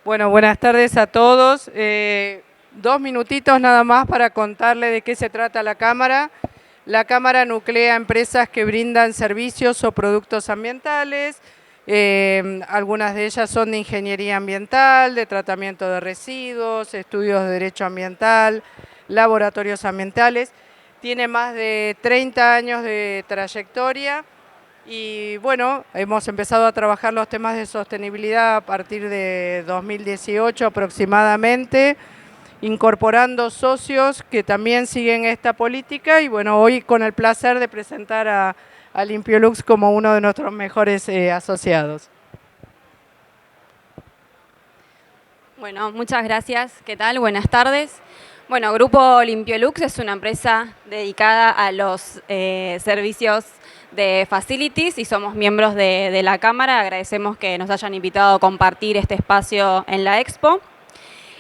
Bueno, buenas tardes a todos. 2 minutitos nada más para contarle de qué se trata la Cámara. La Cámara nuclea empresas que brindan servicios o productos ambientales. Algunas de ellas son de ingeniería ambiental, de tratamiento de residuos, estudios de derecho ambiental, laboratorios ambientales. Tiene más de 30 años de trayectoria. Y bueno, hemos empezado a trabajar los temas de sostenibilidad a partir de 2018 aproximadamente, incorporando socios que también siguen esta política y bueno, hoy con el placer de presentar a Limpiolux como uno de nuestros mejores asociados. Bueno, muchas gracias. ¿Qué tal? Buenas tardes. Bueno, Grupo Limpiolux es una empresa dedicada a los servicios de Facilities y somos miembros de la Cámara. Agradecemos que nos hayan invitado a compartir este espacio en la Expo.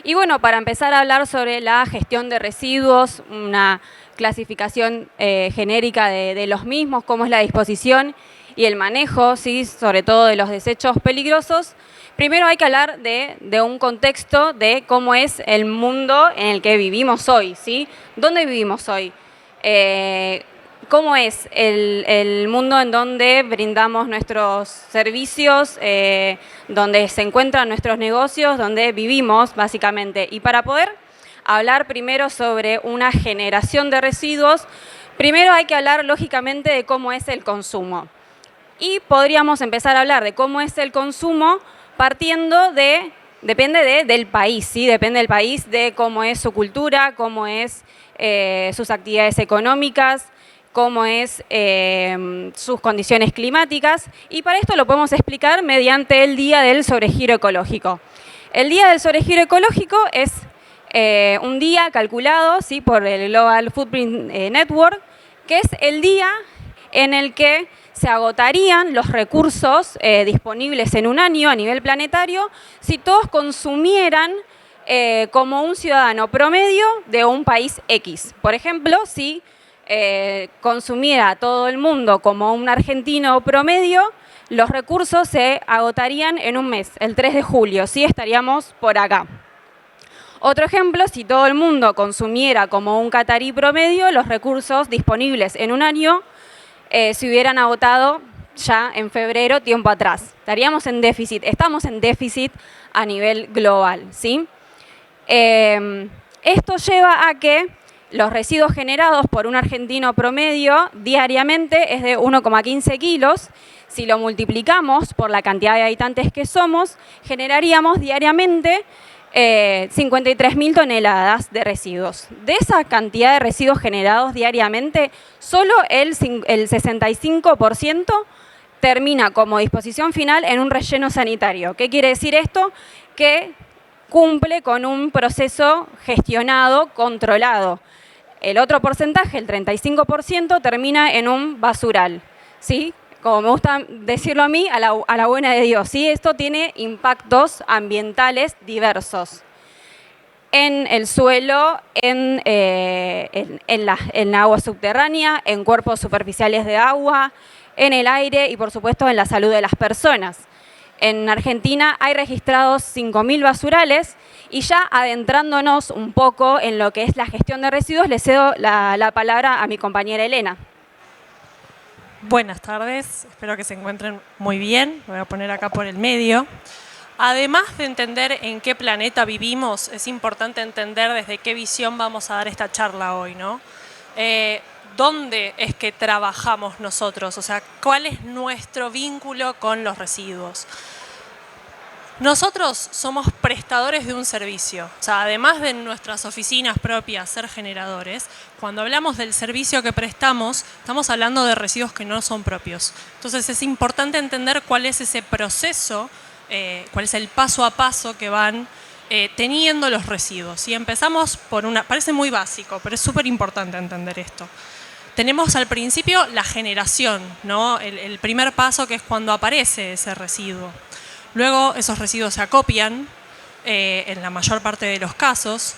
Y bueno, para empezar a hablar sobre la gestión de residuos, una clasificación genérica de los mismos, cómo es la disposición y el manejo, ¿sí? Sobre todo de los desechos peligrosos. Primero hay que hablar de un contexto de cómo es el mundo en el que vivimos hoy, ¿sí? ¿Dónde vivimos hoy? ¿Cómo es el mundo en donde brindamos nuestros servicios, donde se encuentran nuestros negocios, donde vivimos básicamente? Y para poder hablar primero sobre una generación de residuos, primero hay que hablar lógicamente de cómo es el consumo. Y podríamos empezar a hablar de cómo es el consumo partiendo depende del país, ¿sí? Depende del país, de cómo es su cultura, cómo es sus actividades económicas, cómo es sus condiciones climáticas, y para esto lo podemos explicar mediante el Día del Sobregiro Ecológico. El Día del Sobregiro Ecológico es un día calculado, ¿sí? Por el Global Footprint Network, que es el día en el que se agotarían los recursos disponibles en un año a nivel planetario si todos consumieran como un ciudadano promedio de un país X. Por ejemplo, si consumiera todo el mundo como un argentino promedio, los recursos se agotarían en un mes, el 3 de julio, ¿sí? Estaríamos por acá. Otro ejemplo, si todo el mundo consumiera como un catarí promedio, los recursos disponibles en un año se hubieran agotado ya en febrero, tiempo atrás. Estaríamos en déficit, estamos en déficit a nivel global, ¿sí? Esto lleva a que los residuos generados por un argentino promedio diariamente es de 1,15 kilos. Si lo multiplicamos por la cantidad de habitantes que somos, generaríamos diariamente 53.000 toneladas de residuos. De esa cantidad de residuos generados diariamente, solo el 65% termina como disposición final en un relleno sanitario. ¿Qué quiere decir esto? Que cumple con un proceso gestionado, controlado. El otro porcentaje, el 35%, termina en un basural, ¿sí? Como me gusta decirlo a mí, a la buena de Dios, ¿sí? Esto tiene impactos ambientales diversos en el suelo, en agua subterránea, en cuerpos superficiales de agua, en el aire y, por supuesto, en la salud de las personas. En Argentina hay registrados 5.000 basurales y ya adentrándonos un poco en lo que es la gestión de residuos, le cedo la palabra a mi compañera Elena. Buenas tardes, espero que se encuentren muy bien. Me voy a poner acá por el medio. Además de entender en qué planeta vivimos, es importante entender desde qué visión vamos a dar esta charla hoy, ¿no? ¿Dónde es que trabajamos nosotros? O sea, ¿cuál es nuestro vínculo con los residuos? Nosotros somos prestadores de un servicio, o sea, además de nuestras oficinas propias ser generadores, cuando hablamos del servicio que prestamos, estamos hablando de residuos que no son propios. Entonces es importante entender cuál es ese proceso, cuál es el paso a paso que van teniendo los residuos. Y empezamos por parece muy básico, pero es súper importante entender esto. Tenemos al principio la generación, ¿no? El primer paso, que es cuando aparece ese residuo. Luego esos residuos se acopian en la mayor parte de los casos.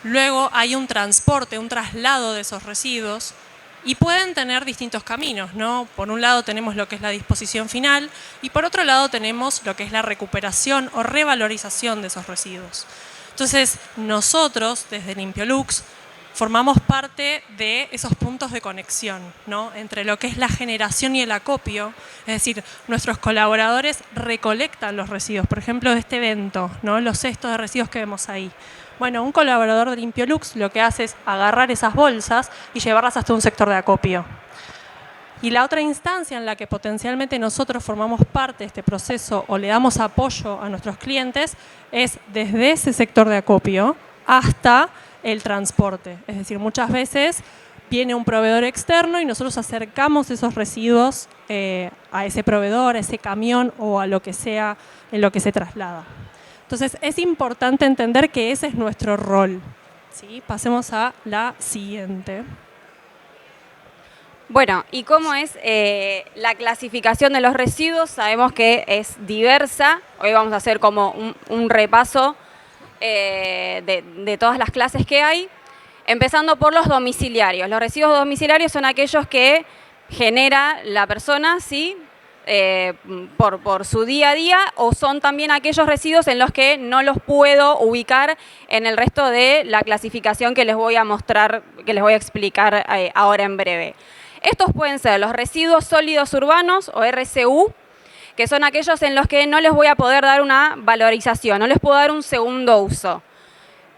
Luego hay un transporte, un traslado de esos residuos Y pueden tener distintos caminos, ¿no? Por un lado tenemos lo que es la disposición final y por otro lado tenemos lo que es la recuperación o revalorización de esos residuos. Entonces, nosotros, desde LimpioLux, formamos parte de esos puntos de conexión, ¿no? Entre lo que es la generación y el acopio. Es decir, nuestros colaboradores recolectan los residuos. Por ejemplo, de este evento, ¿no? Los cestos de residuos que vemos ahí. Bueno, un colaborador de LimpioLux lo que hace es agarrar esas bolsas y llevarlas hasta un sector de acopio. Y la otra instancia en la que potencialmente nosotros formamos parte de este proceso o le damos apoyo a nuestros clientes es desde ese sector de acopio hasta el transporte. Es decir, muchas veces viene un proveedor externo y nosotros acercamos esos residuos a ese proveedor, a ese camión o a lo que sea en lo que se traslada. Entonces, es importante entender que ese es nuestro rol, ¿sí? Pasemos a la siguiente. Bueno, ¿y cómo es la clasificación de los residuos? Sabemos que es diversa. Hoy vamos a hacer como un repaso de todas las clases que hay, empezando por los domiciliarios. Los residuos domiciliarios son aquellos que genera la persona, ¿sí? Por su día a día, o son también aquellos residuos en los que no los puedo ubicar en el resto de la clasificación que les voy a mostrar, que les voy a explicar ahora en breve. Estos pueden ser los residuos sólidos urbanos o RSU, que son aquellos en los que no les voy a poder dar una valorización, no les puedo dar un segundo uso.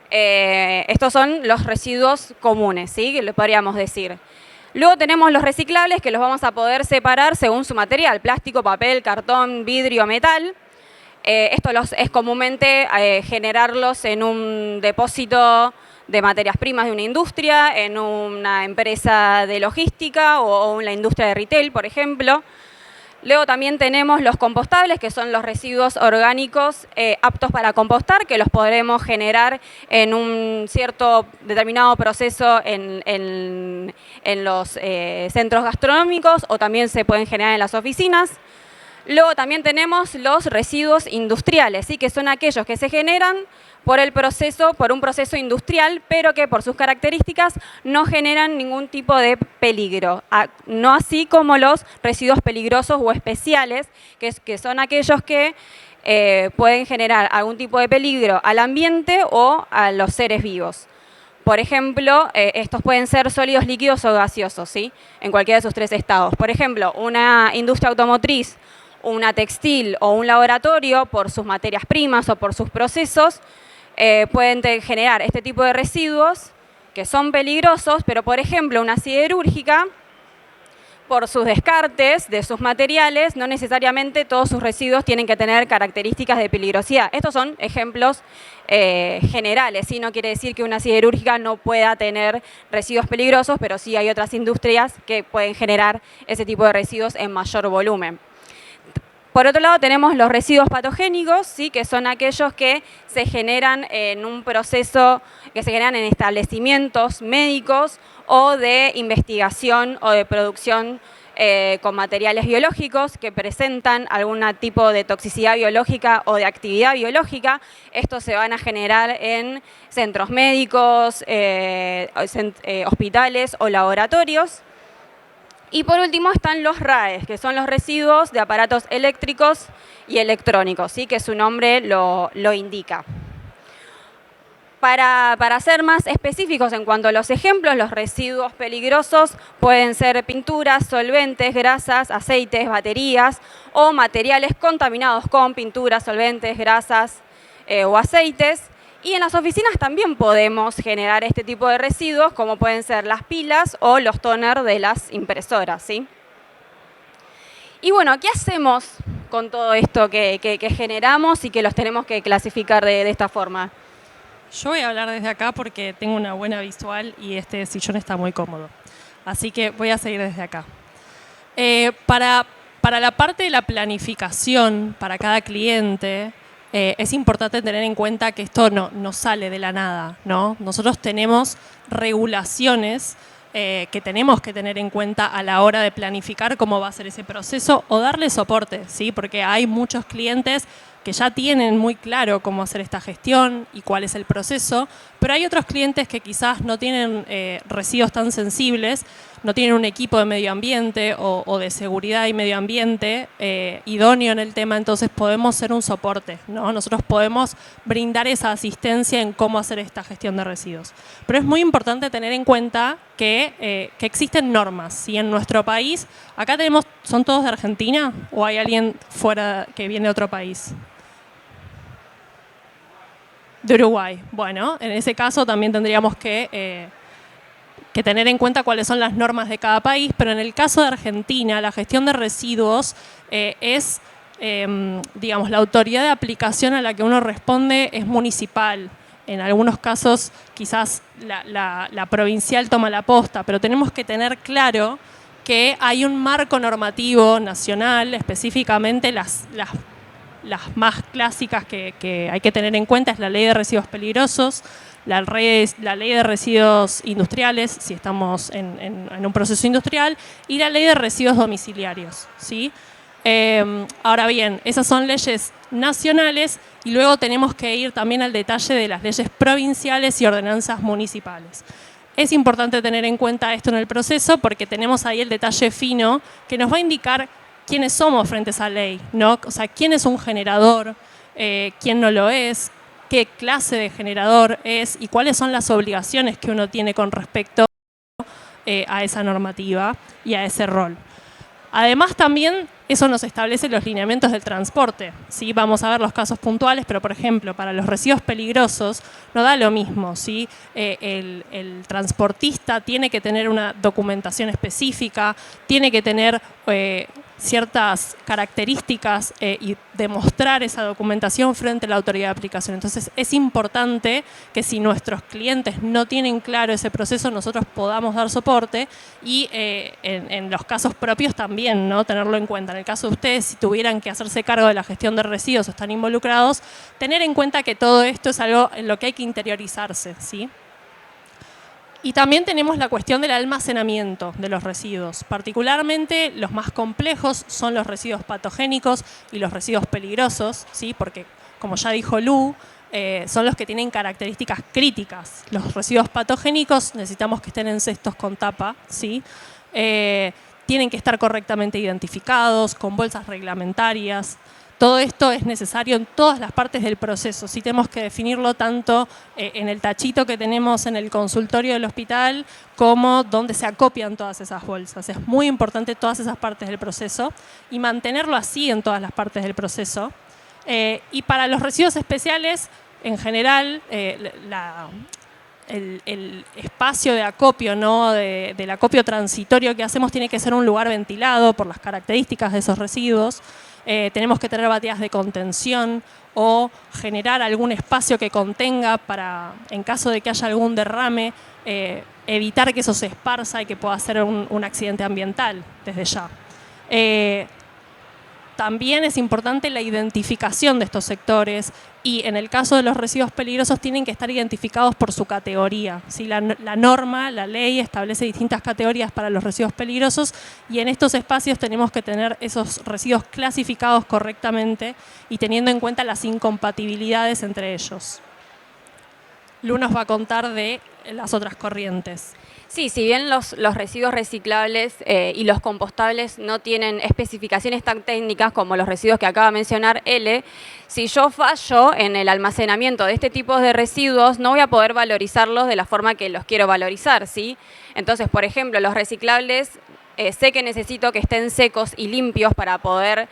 Estos son los residuos comunes, ¿sí? Que le podríamos decir. Luego tenemos los reciclables, que los vamos a poder separar según su material: plástico, papel, cartón, vidrio, metal. Esto es comúnmente generarlos en un depósito de materias primas de una industria, en una empresa de logística o en la industria de retail, por ejemplo. Luego también tenemos los compostables, que son los residuos orgánicos aptos para compostar, que los podremos generar en un cierto determinado proceso en los centros gastronómicos, o también se pueden generar en las oficinas. Luego también tenemos los residuos industriales, ¿sí? Que son aquellos que se generan por un proceso industrial, pero que por sus características no generan ningún tipo de peligro. No así como los residuos peligrosos o especiales, que son aquellos que pueden generar algún tipo de peligro al ambiente o a los seres vivos. Por ejemplo, estos pueden ser sólidos, líquidos o gaseosos, ¿sí? En cualquiera de sus tres estados. Por ejemplo, una industria automotriz, una textil o un laboratorio, por sus materias primas o por sus procesos, pueden generar este tipo de residuos que son peligrosos, pero por ejemplo una siderúrgica, por sus descartes de sus materiales, no necesariamente todos sus residuos tienen que tener características de peligrosidad. Estos son ejemplos generales, ¿sí? No quiere decir que una siderúrgica no pueda tener residuos peligrosos, pero sí hay otras industrias que pueden generar ese tipo de residuos en mayor volumen. Por otro lado tenemos los residuos patogénicos, ¿sí? Que son aquellos que se generan en un proceso, que se generan en establecimientos médicos o de investigación o de producción con materiales biológicos que presentan algún tipo de toxicidad biológica o de actividad biológica. Estos se van a generar en centros médicos, hospitales o laboratorios. Y por último están los RAEs, que son los residuos de aparatos eléctricos y electrónicos, ¿sí? Que su nombre lo indica. Para ser más específicos en cuanto a los ejemplos, los residuos peligrosos pueden ser pinturas, solventes, grasas, aceites, baterías o materiales contaminados con pinturas, solventes, grasas o aceites. Y en las oficinas también podemos generar este tipo de residuos, como pueden ser las pilas o los toners de las impresoras, ¿sí? Y bueno, ¿qué hacemos con todo esto que generamos y que los tenemos que clasificar de esta forma? Yo voy a hablar desde acá porque tengo una buena visual y este sillón está muy cómodo. Así que voy a seguir desde acá. Para la parte de la planificación para cada cliente, es importante tener en cuenta que esto no sale de la nada, ¿no? Nosotros tenemos regulaciones que tenemos que tener en cuenta a la hora de planificar cómo va a ser ese proceso o darle soporte, ¿sí? Porque hay muchos clientes que ya tienen muy claro cómo hacer esta gestión y cuál es el proceso, pero hay otros clientes que quizás no tienen residuos tan sensibles no tienen un equipo de medio ambiente o de seguridad y medio ambiente idóneo en el tema, entonces podemos ser un soporte, ¿no? Nosotros podemos brindar esa asistencia en cómo hacer esta gestión de residuos. Pero es muy importante tener en cuenta que existen normas, ¿sí? En nuestro país, acá tenemos, ¿son todos de Argentina o hay alguien fuera que viene de otro país? De Uruguay. Bueno, en ese caso también tendríamos que tener en cuenta cuáles son las normas de cada país, pero en el caso de Argentina, la gestión de residuos es, digamos, la autoridad de aplicación a la que uno responde es municipal. En algunos casos quizás la provincial toma la posta, pero tenemos que tener claro que hay un marco normativo nacional, específicamente las más clásicas que hay que tener en cuenta es la Ley de Residuos Peligrosos, la Ley de Residuos Industriales, si estamos en un proceso industrial, y la Ley de Residuos Domiciliarios, ¿sí? Ahora bien, esas son leyes nacionales y luego tenemos que ir también al detalle de las leyes provinciales y ordenanzas municipales. Es importante tener en cuenta esto en el proceso porque tenemos ahí el detalle fino que nos va a indicar quiénes somos frente a esa ley, ¿no? O sea, quién es un generador, quién no lo es, qué clase de generador es y cuáles son las obligaciones que uno tiene con respecto a esa normativa y a ese rol. Además también eso nos establece los lineamientos del transporte, ¿sí? Vamos a ver los casos puntuales, pero por ejemplo para los residuos peligrosos no da lo mismo, ¿sí? El transportista tiene que tener una documentación específica, tiene que tener ciertas características y demostrar esa documentación frente a la autoridad de aplicación. Entonces es importante que si nuestros clientes no tienen claro ese proceso, nosotros podamos dar soporte y en los casos propios también, ¿no? Tenerlo en cuenta. En el caso de ustedes, si tuvieran que hacerse cargo de la gestión de residuos o están involucrados, tener en cuenta que todo esto es algo en lo que hay que interiorizarse, ¿sí? Y también tenemos la cuestión del almacenamiento de los residuos. Particularmente los más complejos son los residuos patogénicos y los residuos peligrosos, ¿sí? Porque, como ya dijo Lu, son los que tienen características críticas. Los residuos patogénicos necesitamos que estén en cestos con tapa, ¿sí? Tienen que estar correctamente identificados, con bolsas reglamentarias. Todo esto es necesario en todas las partes del proceso. Sí tenemos que definirlo tanto en el tachito que tenemos en el consultorio del hospital como donde se acopian todas esas bolsas. Es muy importante todas esas partes del proceso y mantenerlo así en todas las partes del proceso. Y para los residuos especiales, en general, el espacio de acopio, ¿no? del acopio transitorio que hacemos tiene que ser un lugar ventilado por las características de esos residuos. Tenemos que tener bateas de contención o generar algún espacio que contenga para, en caso de que haya algún derrame, evitar que eso se esparza y que pueda ser un accidente ambiental desde ya. También es importante la identificación de estos sectores y en el caso de los residuos peligrosos tienen que estar identificados por su categoría, ¿sí? La norma, la ley establece distintas categorías para los residuos peligrosos y en estos espacios tenemos que tener esos residuos clasificados correctamente y teniendo en cuenta las incompatibilidades entre ellos. Lu nos va a contar de las otras corrientes. Sí, si bien los residuos reciclables y los compostables no tienen especificaciones tan técnicas como los residuos que acaba de mencionar L, si yo fallo en el almacenamiento de este tipo de residuos, no voy a poder valorizarlos de la forma que los quiero valorizar, ¿sí? Entonces, por ejemplo, los reciclables, sé que necesito que estén secos y limpios para poder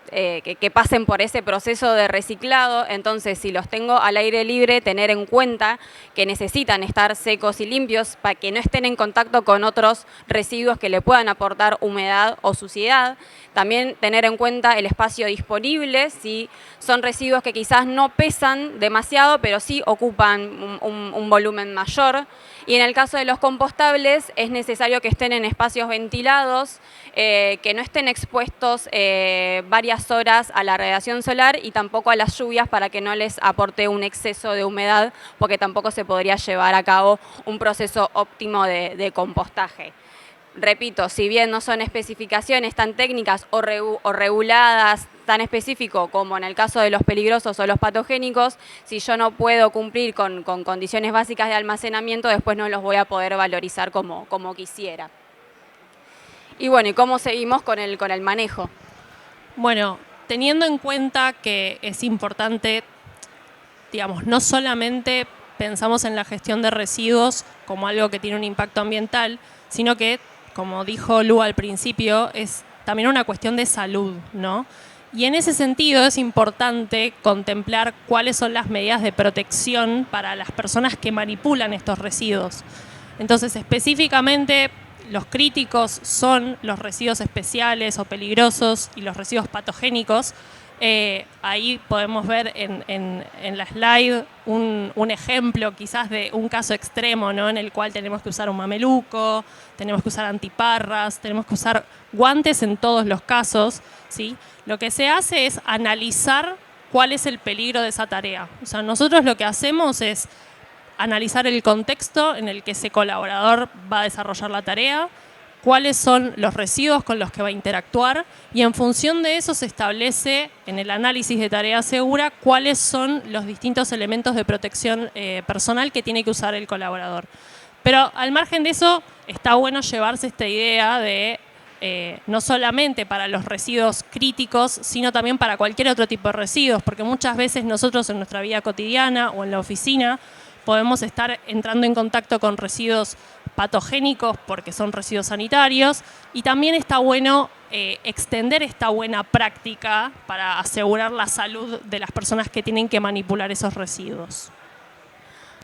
que pasen por ese proceso de reciclado. Entonces, si los tengo al aire libre, tener en cuenta que necesitan estar secos y limpios para que no estén en contacto con otros residuos que le puedan aportar humedad o suciedad. También tener en cuenta el espacio disponible, si son residuos que quizás no pesan demasiado, pero sí ocupan un volumen mayor. Y en el caso de los compostables es necesario que estén en espacios ventilados, que no estén expuestos varias horas a la radiación solar y tampoco a las lluvias para que no les aporte un exceso de humedad, porque tampoco se podría llevar a cabo un proceso óptimo de compostaje. repito, si bien no son especificaciones tan técnicas o reguladas tan específico como en el caso de los peligrosos o los patogénicos, si yo no puedo cumplir con condiciones básicas de almacenamiento, después no los voy a poder valorizar como quisiera. Y bueno, ¿y cómo seguimos con el manejo? Bueno, teniendo en cuenta que es importante, digamos, no solamente pensamos en la gestión de residuos como algo que tiene un impacto ambiental, sino que, como dijo Lu al principio, es también una cuestión de salud, ¿no? Y en ese sentido es importante contemplar cuáles son las medidas de protección para las personas que manipulan estos residuos. Entonces, específicamente, los críticos son los residuos especiales o peligrosos y los residuos patogénicos. Ahí podemos ver en la slide un ejemplo quizás de un caso extremo, ¿no? En el cual tenemos que usar un mameluco, tenemos que usar antiparras, tenemos que usar guantes en todos los casos, ¿sí? Lo que se hace es analizar cuál es el peligro de esa tarea. O sea, nosotros lo que hacemos es analizar el contexto en el que ese colaborador va a desarrollar la tarea, cuáles son los residuos con los que va a interactuar y en función de eso se establece en el análisis de tarea segura cuáles son los distintos elementos de protección personal que tiene que usar el colaborador. Pero al margen de eso está bueno llevarse esta idea de no solamente para los residuos críticos, sino también para cualquier otro tipo de residuos, porque muchas veces nosotros en nuestra vida cotidiana o en la oficina podemos estar entrando en contacto con residuos patogénicos porque son residuos sanitarios y también está bueno extender esta buena práctica para asegurar la salud de las personas que tienen que manipular esos residuos.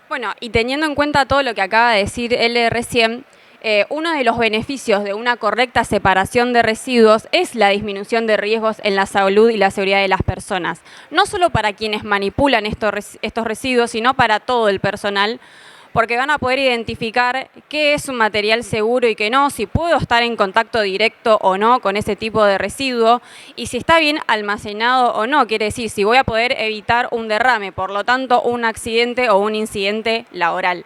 Bueno, y teniendo en cuenta todo lo que acaba de decir él recién, uno de los beneficios de una correcta separación de residuos es la disminución de riesgos en la salud y la seguridad de las personas. No solo para quienes manipulan estos residuos, sino para todo el personal, porque van a poder identificar qué es un material seguro y qué no, si puedo estar en contacto directo o no con ese tipo de residuo y si está bien almacenado o no, quiere decir si voy a poder evitar un derrame, por lo tanto un accidente o un incidente laboral.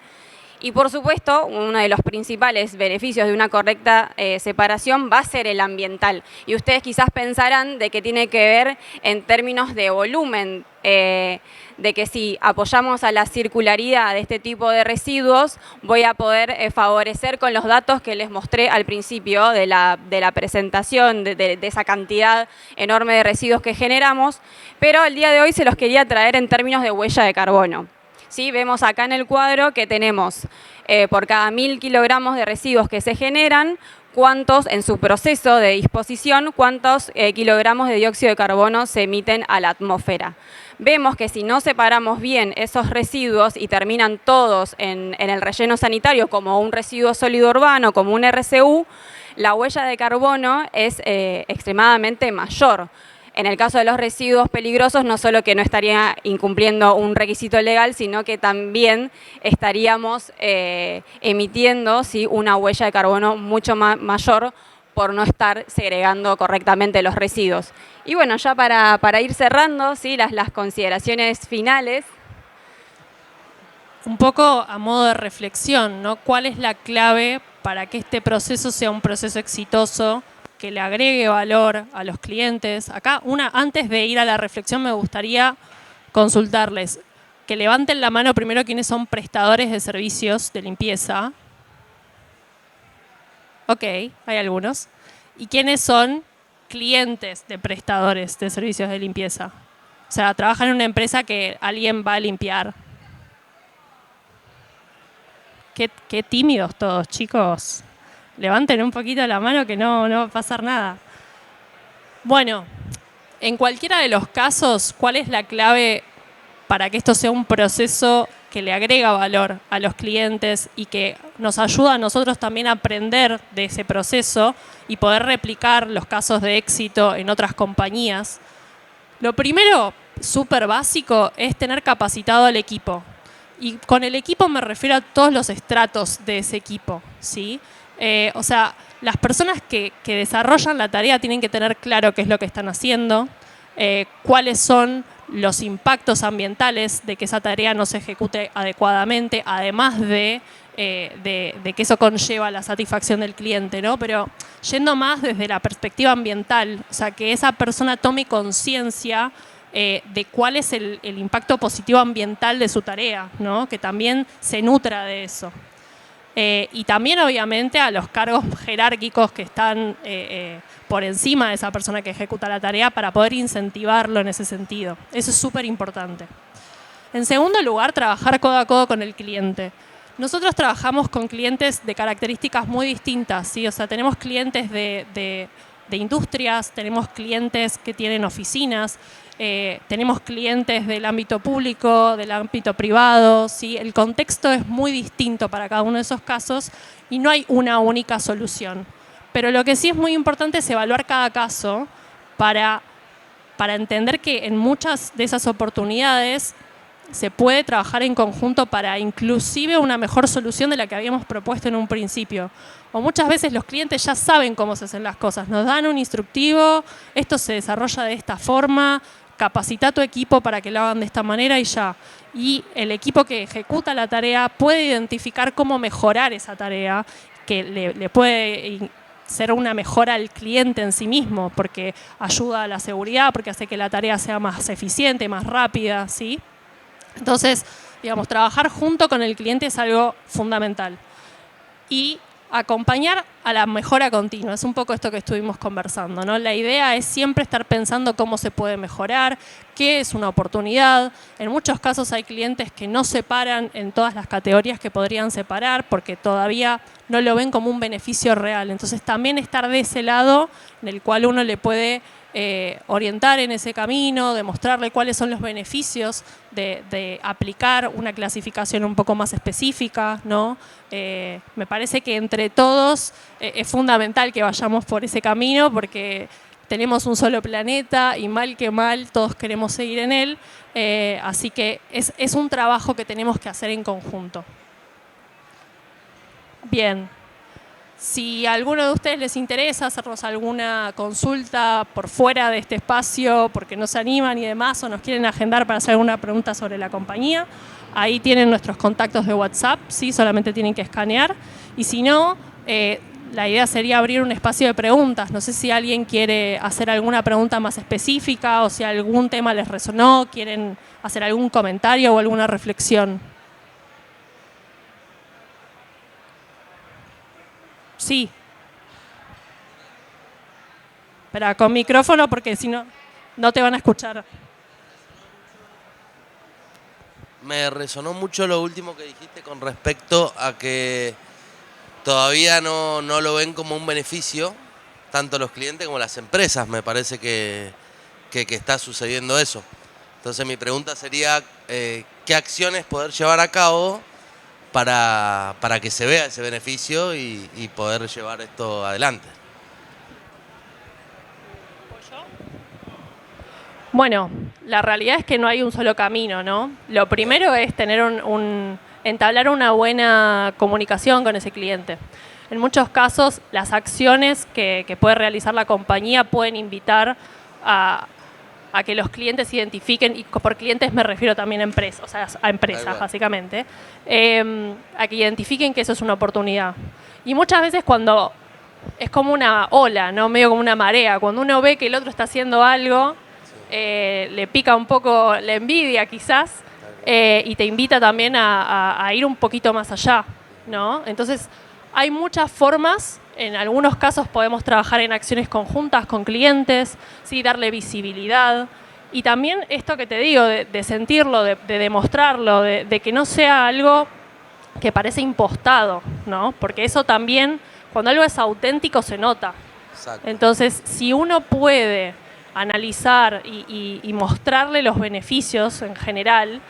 Y por supuesto, uno de los principales beneficios de una correcta separación va a ser el ambiental. Y ustedes quizás pensarán de que tiene que ver en términos de volumen, de que si apoyamos a la circularidad de este tipo de residuos, voy a poder favorecer con los datos que les mostré al principio de la presentación, de esa cantidad enorme de residuos que generamos, pero el día de hoy se los quería traer en términos de huella de carbono. ¿Sí? Vemos acá en el cuadro que tenemos por cada 1000 kilogramos de residuos que se generan, cuántos en su proceso de disposición, cuántos kilogramos de dióxido de carbono se emiten a la atmósfera. Vemos que si no separamos bien esos residuos y terminan todos en el relleno sanitario como un residuo sólido urbano, como un RCU, la huella de carbono es extremadamente mayor. En el caso de los residuos peligrosos, no solo que no estaría incumpliendo un requisito legal, sino que también estaríamos emitiendo ¿sí? una huella de carbono mucho mayor por no estar segregando correctamente los residuos. Y bueno, ya para ir cerrando ¿sí? las consideraciones finales. Un poco a modo de reflexión, ¿no? ¿Cuál es la clave para que este proceso sea un proceso exitoso, que le agregue valor a los clientes? Acá, antes de ir a la reflexión, me gustaría consultarles que levanten la mano primero quienes son prestadores de servicios de limpieza. Ok, hay algunos. ¿Y quiénes son clientes de prestadores de servicios de limpieza? O sea, trabajan en una empresa que alguien va a limpiar. Qué tímidos todos, chicos. Levanten un poquito la mano que no va a pasar nada. Bueno, en cualquiera de los casos, ¿cuál es la clave para que esto sea un proceso que le agrega valor a los clientes y que nos ayuda a nosotros también a aprender de ese proceso y poder replicar los casos de éxito en otras compañías? Lo primero, súper básico, es tener capacitado al equipo. Y con el equipo me refiero a todos los estratos de ese equipo, ¿sí? O sea, las personas que desarrollan la tarea tienen que tener claro qué es lo que están haciendo, cuáles son los impactos ambientales de que esa tarea no se ejecute adecuadamente, además de de que eso conlleva la satisfacción del cliente, ¿no? Pero yendo más desde la perspectiva ambiental, o sea, que esa persona tome conciencia de cuál es el impacto positivo ambiental de su tarea, ¿no? Que también se nutra de eso. Y también, obviamente, a los cargos jerárquicos que están por encima de esa persona que ejecuta la tarea para poder incentivarlo en ese sentido. Eso es súper importante. En segundo lugar, trabajar codo a codo con el cliente. Nosotros trabajamos con clientes de características muy distintas, ¿sí? O sea, tenemos clientes de industrias, tenemos clientes que tienen oficinas, tenemos clientes del ámbito público, del ámbito privado, ¿sí? El contexto es muy distinto para cada uno de esos casos y no hay una única solución. Pero lo que sí es muy importante es evaluar cada caso para entender que en muchas de esas oportunidades se puede trabajar en conjunto para inclusive una mejor solución de la que habíamos propuesto en un principio. O muchas veces los clientes ya saben cómo se hacen las cosas, nos dan un instructivo, esto se desarrolla de esta forma, capacita a tu equipo para que lo hagan de esta manera y ya. Y el equipo que ejecuta la tarea puede identificar cómo mejorar esa tarea, que le puede ser una mejora al cliente en sí mismo, porque ayuda a la seguridad, porque hace que la tarea sea más eficiente, más rápida, ¿sí? Entonces, digamos, trabajar junto con el cliente es algo fundamental. Y acompañar a la mejora continua, es un poco esto que estuvimos conversando, ¿no? La idea es siempre estar pensando cómo se puede mejorar, qué es una oportunidad. En muchos casos hay clientes que no separan en todas las categorías que podrían separar porque todavía no lo ven como un beneficio real. Entonces también estar de ese lado en el cual uno le puede orientar en ese camino, demostrarle cuáles son los beneficios de aplicar una clasificación un poco más específica, ¿no? Me parece que entre todos es fundamental que vayamos por ese camino porque tenemos un solo planeta y mal que mal todos queremos seguir en él, así que es un trabajo que tenemos que hacer en conjunto. Bien. Si a alguno de ustedes les interesa hacernos alguna consulta por fuera de este espacio porque no se animan y demás o nos quieren agendar para hacer alguna pregunta sobre la compañía, ahí tienen nuestros contactos de WhatsApp, ¿sí? Solamente tienen que escanear. Y si no, la idea sería abrir un espacio de preguntas. No sé si alguien quiere hacer alguna pregunta más específica o si algún tema les resonó, quieren hacer algún comentario o alguna reflexión. Sí. Espera, con micrófono porque si no, no te van a escuchar. Me resonó mucho lo último que dijiste con respecto a que todavía no lo ven como un beneficio, tanto los clientes como las empresas. Me parece que está sucediendo eso. Entonces mi pregunta sería, ¿qué acciones poder llevar a cabo para que se vea ese beneficio y poder llevar esto adelante? Bueno, la realidad es que no hay un solo camino, ¿no? Lo primero es tener entablar una buena comunicación con ese cliente. En muchos casos, las acciones que puede realizar la compañía pueden invitar a que los clientes identifiquen, y por clientes me refiero también a empresas, o sea, a empresas básicamente, a que identifiquen que eso es una oportunidad. Y muchas veces cuando es como una ola, ¿no? Medio como una marea, cuando uno ve que el otro está haciendo algo, le pica un poco la envidia quizás, y te invita también a ir un poquito más allá, ¿no? Entonces, hay muchas formas. En algunos casos podemos trabajar en acciones conjuntas con clientes, ¿sí? Darle visibilidad. Y también esto que te digo, de sentirlo, de demostrarlo, de que no sea algo que parece impostado, ¿no? Porque eso también, cuando algo es auténtico, se nota. Exacto. Entonces, si uno puede analizar y mostrarle los beneficios en general,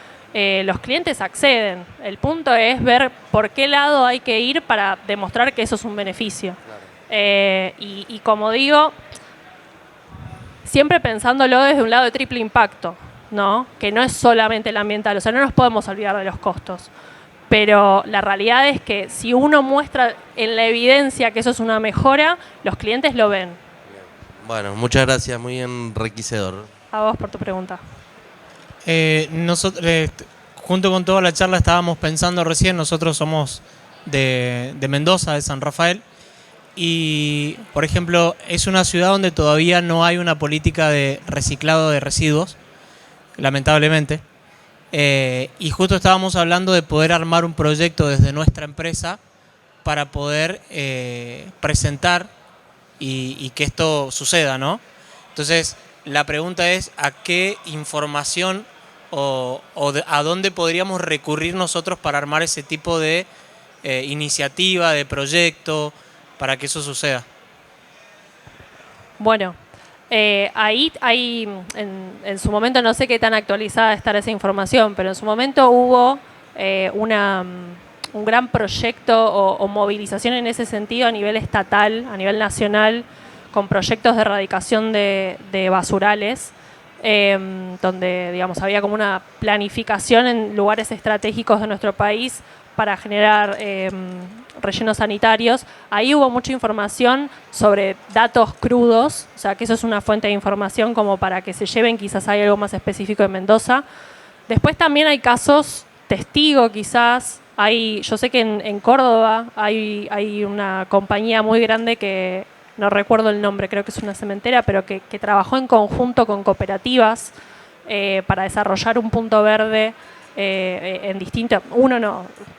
los clientes acceden. El punto es ver por qué lado hay que ir para demostrar que eso es un beneficio. Claro. Y como digo, siempre pensándolo desde un lado de triple impacto, ¿no? Que no es solamente el ambiental, o sea, no nos podemos olvidar de los costos. Pero la realidad es que si uno muestra en la evidencia que eso es una mejora, los clientes lo ven. Bueno, muchas gracias, muy enriquecedor. A vos por tu pregunta. Nosotros, junto con toda la charla, estábamos pensando recién, nosotros somos de Mendoza, de San Rafael. Y, por ejemplo, es una ciudad donde todavía no hay una política de reciclado de residuos, lamentablemente. Y justo estábamos hablando de poder armar un proyecto desde nuestra empresa para poder presentar y que esto suceda, ¿no? Entonces, la pregunta es ¿a qué información a dónde podríamos recurrir nosotros para armar ese tipo de iniciativa, de proyecto, para que eso suceda? Bueno, ahí hay, en su momento no sé qué tan actualizada estará esa información, pero en su momento hubo un gran proyecto o movilización en ese sentido a nivel estatal, a nivel nacional, con proyectos de erradicación de basurales, donde digamos, había como una planificación en lugares estratégicos de nuestro país para generar rellenos sanitarios. Ahí hubo mucha información sobre datos crudos, o sea que eso es una fuente de información como para que se lleven, quizás hay algo más específico de Mendoza. Después también hay casos testigo quizás, yo sé que en Córdoba hay una compañía muy grande que, no recuerdo el nombre, creo que es una cementera, pero que trabajó en conjunto con cooperativas para desarrollar un punto verde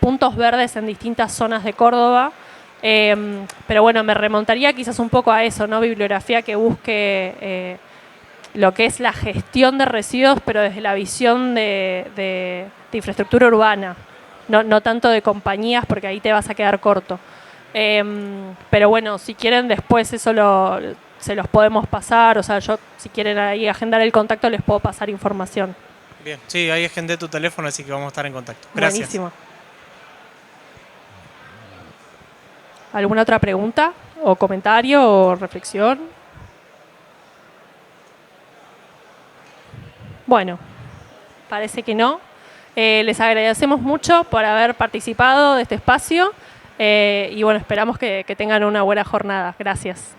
puntos verdes en distintas zonas de Córdoba. Pero bueno, me remontaría quizás un poco a eso, ¿no? Bibliografía que busque lo que es la gestión de residuos, pero desde la visión de infraestructura urbana, no tanto de compañías, porque ahí te vas a quedar corto. Pero bueno, si quieren después eso se los podemos pasar, o sea, yo si quieren ahí agendar el contacto les puedo pasar información. Bien, sí, ahí agendé tu teléfono, así que vamos a estar en contacto. Gracias. Buenísimo. ¿Alguna otra pregunta o comentario o reflexión? Bueno, parece que no. Les agradecemos mucho por haber participado de este espacio y bueno, esperamos que tengan una buena jornada. Gracias.